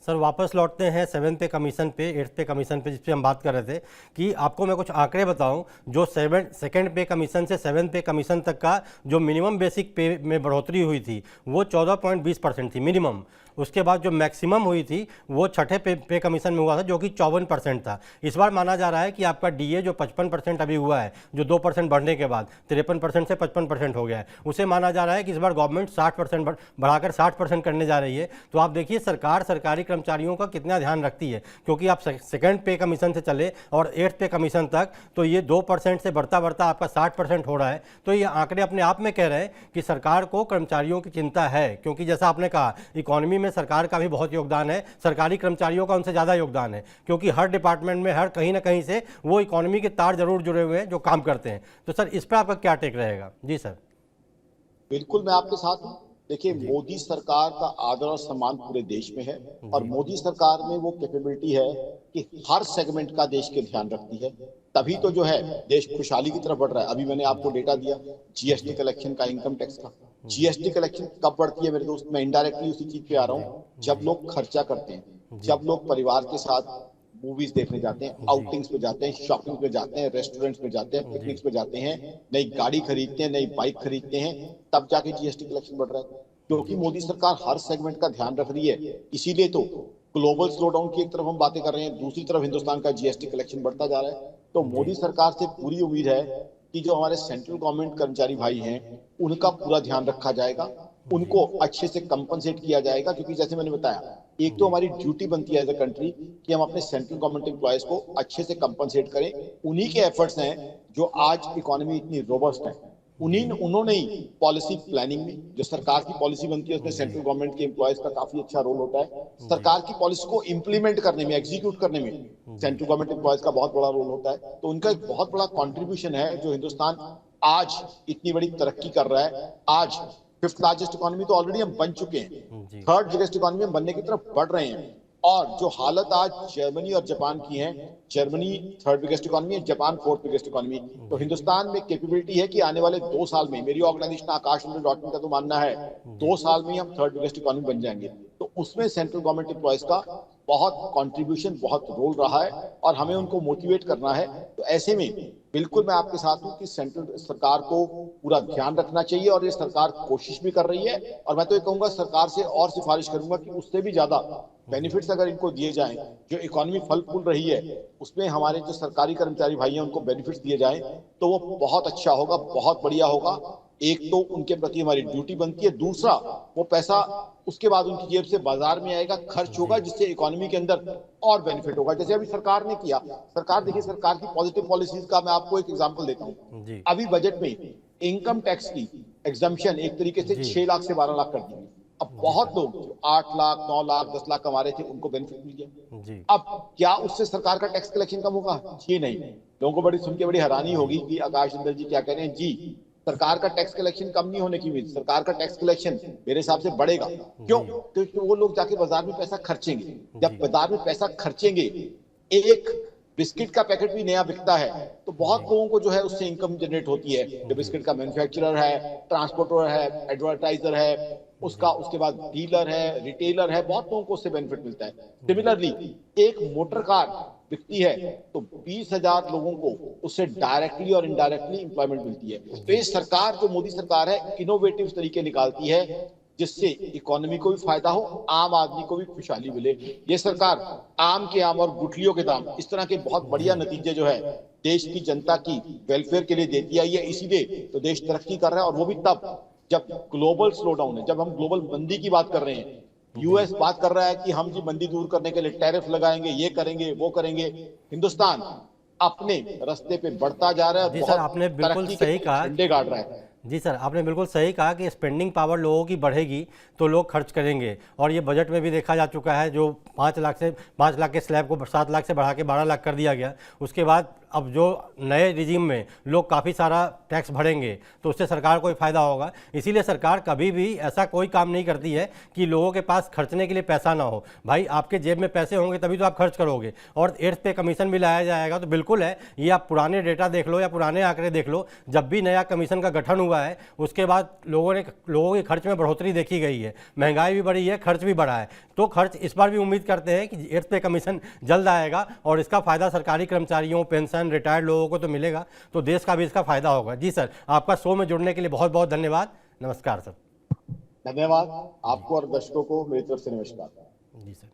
Sir वापस लौटते हैं 7 पे कमीशन पे, 8 पे कमीशन पे, जिस पे हम बात कर रहे थे कि आपको मैं कुछ आंकड़े बताऊं। जो 2nd पे कमीशन से 7 पे कमीशन तक का जो मिनिमम बेसिक पे में बढ़ोतरी हुई थी वो 14.20% थी मिनिमम। उसके बाद जो मैक्सिमम हुई थी वो छठे पे कमीशन में हुआ था जो कि 54% था। इस बार माना जा रहा है कि आपका डीए जो 55% अभी हुआ है, जो 2% बढ़ने के बाद 53% से 55% हो गया है, उसे माना जा रहा है कि इस बार गवर्नमेंट 60% बढ़ाकर 60% करने जा रही है। तो आप देखिए सरकार सरकारी कर्मचारियों का कितना ध्यान रखती है, क्योंकि आप 2nd पे कमीशन से चले और 8th पे कमीशन तक तो ये 2% से बढ़ता बढ़ता आपका 60% हो रहा है। तो ये आंकड़े अपने आप में कह रहे हैं कि सरकार को कर्मचारियों की चिंता है, क्योंकि जैसा आपने कहा इकोनॉमी में सरकार का भी बहुत योगदान है, सरकारी कर्मचारियों का उनसे ज़्यादा योगदान है, क्योंकि हर डिपार्टमेंट में हर कहीं ना कहीं से वो इकोनॉमी के तार जरूर जुड़े हुए हैं जो काम करते हैं। तो सर इस पर आपका क्या टेक रहेगा? जी सर। बिल्कुल मैं आपके साथ हूँ। देखिए, मोदी सरकार का आदर और सम्मान पूरे देश में है और मोदी सरकार में वो कैपेबिलिटी है कि हर सेगमेंट का देश के ध्यान रखती है। तभी तो जो है देश खुशहाली की तरफ बढ़ रहा है। अभी मैंने आपको डेटा दिया जीएसटी कलेक्शन का, इनकम टैक्स का। जीएसटी कलेक्शन कब बढ़ती है मेरे दोस्त? मैं इनडायरेक्टली उसी चीज पे आ रहा हूँ, जब लोग खर्चा करते हैं, जब लोग परिवार के साथ मूवीज देखने जाते हैं, आउटिंग्स पे जाते हैं, शॉपिंग पे जाते हैं, रेस्टोरेंट्स पे जाते हैं, पिकनिक्स पे जाते हैं, नई गाड़ी खरीदते हैं, नई बाइक खरीदते हैं, तब जाके जीएसटी कलेक्शन बढ़ रहा है। क्योंकि मोदी सरकार हर सेगमेंट का ध्यान रख रही है। इसीलिए तो ग्लोबल स्लोडाउन की एक तरफ हम बातें कर रहे हैं, दूसरी तरफ हिंदुस्तान का जीएसटी कलेक्शन बढ़ता जा रहा है। तो मोदी सरकार से पूरी उम्मीद है कि जो हमारे सेंट्रल गवर्नमेंट कर्मचारी भाई हैं उनका पूरा ध्यान रखा जाएगा, उनको अच्छे से कंपनसेट किया जाएगा। क्योंकि जैसे मैंने बताया, एक तो हमारी ड्यूटी बनती है एज अ कंट्री कि हम अपने सेंट्रल गवर्नमेंट एम्प्लॉयज को अच्छे से कंपनसेट करें। उन्हीं के एफर्ट्स हैं जो आज इकोनॉमी इतनी रोबस्ट है। उन्होंने ही पॉलिसी प्लानिंग में जो सरकार की पॉलिसी बनती है उसमें सेंट्रल गवर्नमेंट के एम्प्लॉयज का काफी अच्छा रोल होता है। सरकार की पॉलिसी को इंप्लीमेंट करने में, एग्जीक्यूट करने में सेंट्रल गवर्नमेंट एम्प्लॉयज का बहुत बड़ा रोल होता है। तो उनका एक बहुत बड़ा कॉन्ट्रीब्यूशन है जो हिंदुस्तान आज इतनी बड़ी तरक्की कर रहा है। आज 5th लार्जेस्ट इकोनॉमी तो ऑलरेडी हम बन चुके हैं, 3rd बिगेस्ट इकोनॉमी हम बनने की तरफ बढ़ रहे हैं। और जो हालत आज जर्मनी और जापान की है, जर्मनी 3rd बिगेस्ट इकोनॉमी है, जापान 4th बिगेस्ट इकोनॉमी। तो हिंदुस्तान में कैपेबिलिटी है कि आने वाले 2 साल में, मेरी ऑर्गेनाइजेशन आकाश डॉट इन का तो मानना है 2 साल में ही हम 3rd बिगेस्ट इकोनॉमी बन जाएंगे। तो उसमें सेंट्रल गवर्नमेंट एम्प्लॉयज का बहुत कंट्रीब्यूशन, बहुत रोल रहा है और हमें उनको मोटिवेट करना है। तो ऐसे में बिल्कुल मैं आपके साथ हूं कि सेंट्रल सरकार को पूरा ध्यान रखना चाहिए और ये सरकार कोशिश भी कर रही है। और मैं तो ये कहूंगा सरकार से और सिफारिश करूंगा कि उससे भी ज्यादा बेनिफिट्स अगर इनको दिए जाएं, जो इकोनॉमी फल फूल रही है उसमें हमारे जो सरकारी कर्मचारी भाई हैं उनको बेनिफिट्स दिए जाएं तो वो बहुत अच्छा होगा, बहुत बढ़िया होगा। एक तो उनके प्रति हमारी ड्यूटी बनती है, दूसरा वो पैसा उसके बाद उनकी जेब से बाजार में आएगा, खर्च होगा, जिससे इकोनॉमी के अंदर और बेनिफिट होगा। जैसे अभी सरकार ने किया, सरकार देखिए सरकार की पॉजिटिव पॉलिसीज का मैं आपको एक एग्जांपल देता हूं। अभी बजट में इनकम टैक्स की एग्जम्पशन एक तरीके से 6 लाख से 12 लाख कर दी। अब बहुत लोग जो 8 लाख 9 लाख 10 लाख कमा रहे थे उनको बेनिफिट मिल गया। अब क्या उससे सरकार का टैक्स कलेक्शन कम होगा? जी नहीं। लोगों को बड़ी सुन के बड़ी हैरानी होगी कि आकाश अंदर जी क्या कह रहे हैं। जी, सरकार का टैक्स कलेक्शन कम नहीं होने की उम्मीद, सरकार का टैक्स कलेक्शन मेरे हिसाब से बढ़ेगा। क्यों? क्योंकि वो लोग जाके बाजार में पैसा खर्चेंगे। जब बाजार में पैसा खर्चेंगे, एक बिस्किट का पैकेट भी नया बिकता है तो बहुत लोगों को जो है उससे इनकम जनरेट होती है। जो बिस्किट का मैन्युफैक्चरर है, ट्रांसपोर्टर है, एडवर्टाइजर है, उसका उसके बाद डीलर है, रिटेलर है, बहुत लोगों को उससे बेनिफिट मिलता है। सिमिलरली एक मोटर कार बिकती है तो 20,000 लोगों को उससे डायरेक्टली और इनडायरेक्टली इंप्लॉयमेंट मिलती है। तो ये सरकार जो मोदी सरकार है इनोवेटिव तरीके निकालती है जिससे इकोनॉमी को भी फायदा हो, आम आदमी को भी खुशहाली मिले। ये सरकार आम के आम और गुठलियों के दाम, इस तरह के बहुत बढ़िया नतीजे जो है देश की जनता की वेलफेयर के लिए देती आई है। इसीलिए तो देश तरक्की कर रहा है और वो भी तब जब ग्लोबल स्लोडाउन है, जब हम ग्लोबल मंदी की बात कर रहे हैं। यूएस बात कर रहा है कि हम जी मंदी दूर करने के लिए टैरिफ लगाएंगे, ये करेंगे, वो करेंगे। हिंदुस्तान अपने रास्ते पे बढ़ता जा रहा है, जी सर आपने बिल्कुल सही कहा। झंडे गाड़ रहा है। जी सर आपने बिल्कुल सही कहा कि स्पेंडिंग पावर लोगों की बढ़ेगी तो लोग खर्च करेंगे। और ये बजट में भी देखा जा चुका है, जो 5 लाख के स्लैब को 7 लाख से बढ़ा के 12 लाख कर दिया गया। उसके बाद अब जो नए रिजीम में लोग काफ़ी सारा टैक्स भरेंगे तो उससे सरकार को फ़ायदा होगा। इसीलिए सरकार कभी भी ऐसा कोई काम नहीं करती है कि लोगों के पास खर्चने के लिए पैसा ना हो। भाई आपके जेब में पैसे होंगे तभी तो आप खर्च करोगे। और 8th पे कमीशन भी लाया जाएगा तो बिल्कुल है, ये आप पुराने डेटा देख लो या पुराने आंकड़े देख लो, जब भी नया कमीशन का गठन हुआ है उसके बाद लोगों के खर्च में बढ़ोतरी देखी गई है, महंगाई भी बढ़ी है, खर्च भी बढ़ा है। तो खर्च इस बार भी उम्मीद करते हैं कि 8th पे कमीशन जल्द आएगा और इसका फायदा सरकारी कर्मचारियों, पेंशन, रिटायर्ड लोगों को तो मिलेगा, तो देश का भी इसका फायदा होगा। जी सर, आपका शो में जुड़ने के लिए बहुत बहुत धन्यवाद। नमस्कार सर। धन्यवाद आपको और दर्शकों को मेरी तरफ से नमस्कार। जी सर।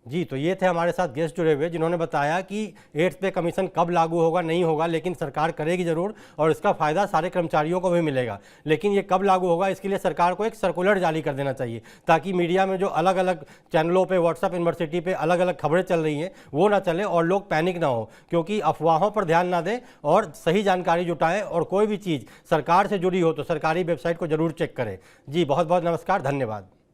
जी, तो ये थे हमारे साथ गेस्ट जुड़े हुए जिन्होंने बताया कि 8th पे कमीशन कब लागू होगा नहीं होगा, लेकिन सरकार करेगी ज़रूर और इसका फ़ायदा सारे कर्मचारियों को भी मिलेगा। लेकिन ये कब लागू होगा इसके लिए सरकार को एक सर्कुलर जारी कर देना चाहिए, ताकि मीडिया में जो अलग अलग चैनलों पे, व्हाट्सएप यूनिवर्सिटी पे अलग अलग खबरें चल रही हैं वो ना चले और लोग पैनिक ना हो, क्योंकि अफवाहों पर ध्यान ना दें और सही जानकारी जुटाएं और कोई भी चीज़ सरकार से जुड़ी हो तो सरकारी वेबसाइट को जरूर चेक करें। जी बहुत बहुत नमस्कार, धन्यवाद।